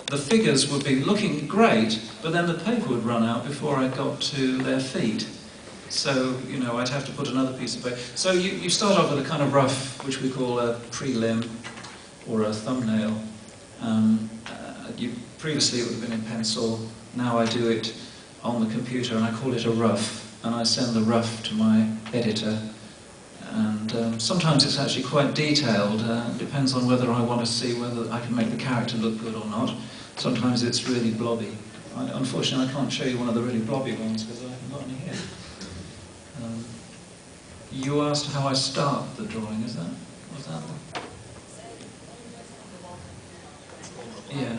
the figures would be looking great, but then the paper would run out before I got to their feet. So, you know, I'd have to put another piece of paper. So you start off with a kind of rough, which we call a prelim, or a thumbnail. Previously it would have been in pencil, now I do it on the computer and I call it a rough, and I send the rough to my editor. And sometimes it's actually quite detailed. It depends on whether I want to see whether I can make the character look good or not. Sometimes it's really blobby. Unfortunately, I can't show you one of the really blobby ones because I haven't got any here. You asked how I start the drawing, was that one? Yeah.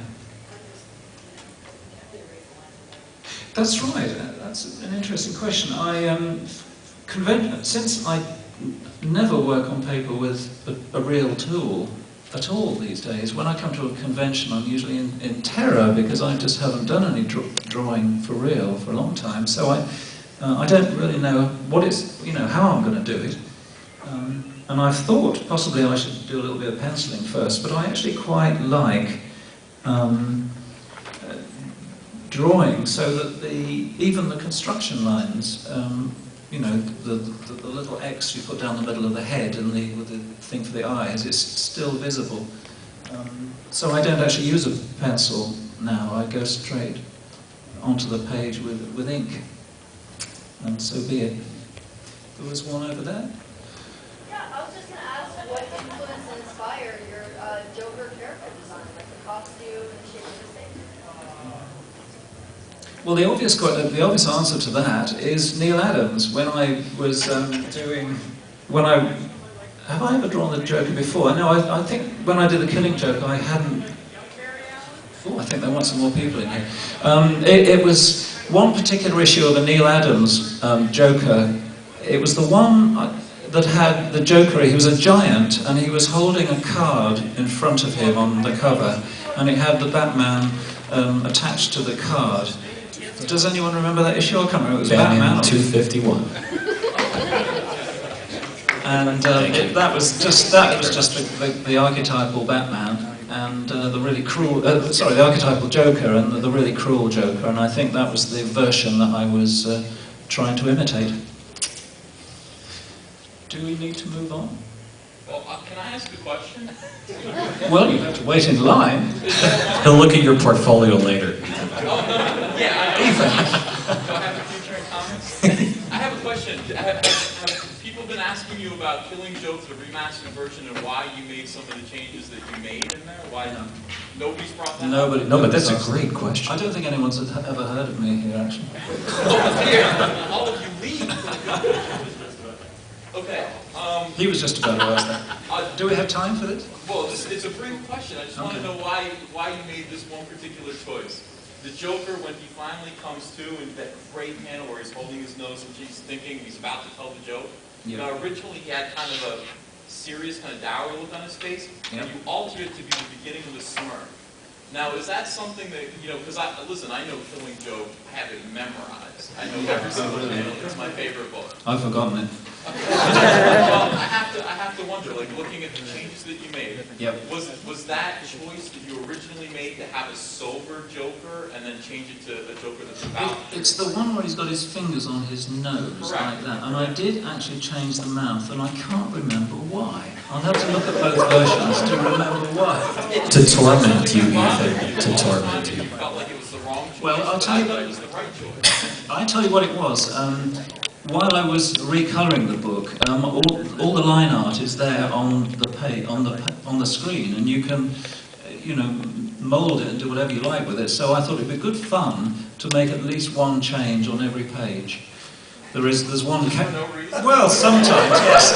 That's right. That's an interesting question. Since I never work on paper with a real tool at all these days, when I come to a convention, I'm usually in terror because I just haven't done any drawing for real for a long time. So I don't really know what it's, you know, how I'm going to do it. And I've thought possibly I should do a little bit of penciling first, but I actually quite like drawing so that even the construction lines, you know, the little X you put down the middle of the head and with the thing for the eyes, it's still visible. So I don't actually use a pencil now, I go straight onto the page with ink. And so be it. There was one over there. Yeah, I was just going to ask what influenced and inspired your Joker character design, like the costume and the shape of the face. Well, the obvious answer to that is Neil Adams. When I was have I ever drawn the Joker before? No, I think when I did the Killing Joke, I hadn't. Oh, I think there want some more people in here. It was one particular issue of a Neil Adams Joker. It was the one that had the Joker. He was a giant, and he was holding a card in front of him on the cover, and it had the Batman attached to the card. Does anyone remember that issue? I can't remember. It was Batman 251. And that was just the archetypal Batman and the really cruel. The archetypal Joker and the really cruel Joker. And I think that was the version that I was trying to imitate. Do we need to move on? Well, can I ask a question? Well, you have to wait in line. He'll look at your portfolio later. Yeah, do I have a future comments? I have a question. Have people been asking you about Killing Joke, the remastered version, and why you made some of the changes that you made in there? Why nobody's brought that up? No, but that's a great question. I don't think anyone's ever heard of me here, actually. Oh, dear. All of you leave. Okay. He was just about to ask that. Do we have time for this? Well, it's a brief question. I just want to know why you made this one particular choice. The Joker, when he finally comes to, in that great panel where he's holding his nose and he's thinking he's about to tell the joke. Yeah. Now, originally he had kind of a serious, kind of dour look on his face, and you altered it to be the beginning of a smirk. Now, is that something that, you know, because listen, I know Killing Joke, I have it memorized. I know every single panel. It's my favorite book. I've forgotten it. Well, I have to wonder, like, looking at the changes that you made, was that choice that you originally made to have a sober Joker and then change it to a Joker that's about... It's the one where he's got his fingers on his nose, like that. And I did actually change the mouth, and I can't remember why. I'll have to look at both versions to remember why. To torment you, Ethan. To torment you. You felt like it was the wrong choice, well, I'll tell you, it was the right choice. I'll tell you what it was. While I was recolouring the book, all the line art is there on the page, on the screen, and you can, you know, mould it and do whatever you like with it. So I thought it'd be good fun to make at least one change on every page. There's one. For no reason? Well, sometimes yes.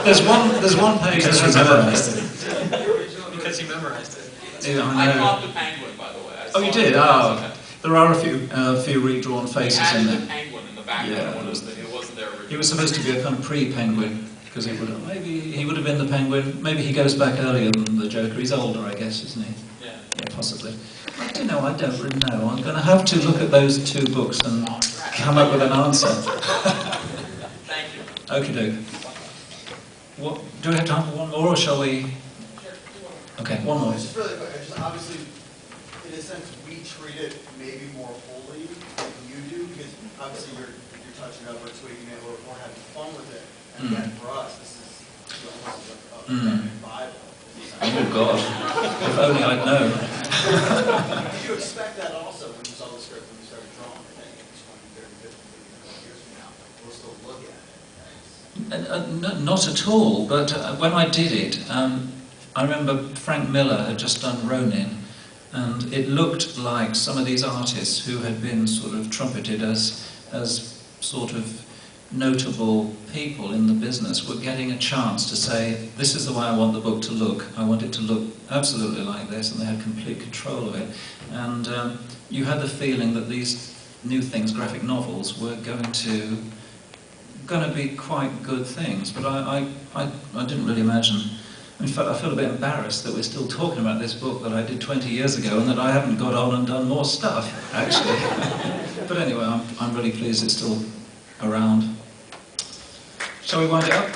there's one page because that you memorized it. Because you memorized it. Yeah, I caught the penguin, by the way. Oh, you did? Oh, there are a few redrawn faces in there. The penguin in the background. Yeah. It wasn't there originally. He was supposed to be a kind of pre-penguin, because maybe he would have been the penguin. Maybe he goes back earlier than the Joker. He's older, I guess, isn't he? Yeah. Yeah, possibly. I don't know. I don't really know. I'm going to have to look at those two books and come up with an answer. Thank you. Okie doke. Do we have time for one more, or shall we? Okay, one more. Just really quick. Obviously, in a sense, we treat it maybe more wholly than you do, because obviously you're touching over, tweaking it, or having fun with it. And again, for us, this is almost a Bible. Oh God, if only I'd known. Did you expect that also when you saw the script, when you started drawing it, that 20, 30, 50 years from now, we'll still look at it? Not at all, but when I did it, I remember Frank Miller had just done Ronin, and it looked like some of these artists who had been sort of trumpeted as sort of notable people in the business were getting a chance to say, this is the way I want the book to look. I want it to look absolutely like this, and they had complete control of it. And you had the feeling that these new things, graphic novels, were going to be quite good things. But I didn't really imagine. In fact, I feel a bit embarrassed that we're still talking about this book that I did 20 years ago and that I haven't got on and done more stuff, actually. But anyway, I'm really pleased it's still around. Shall we wind it up?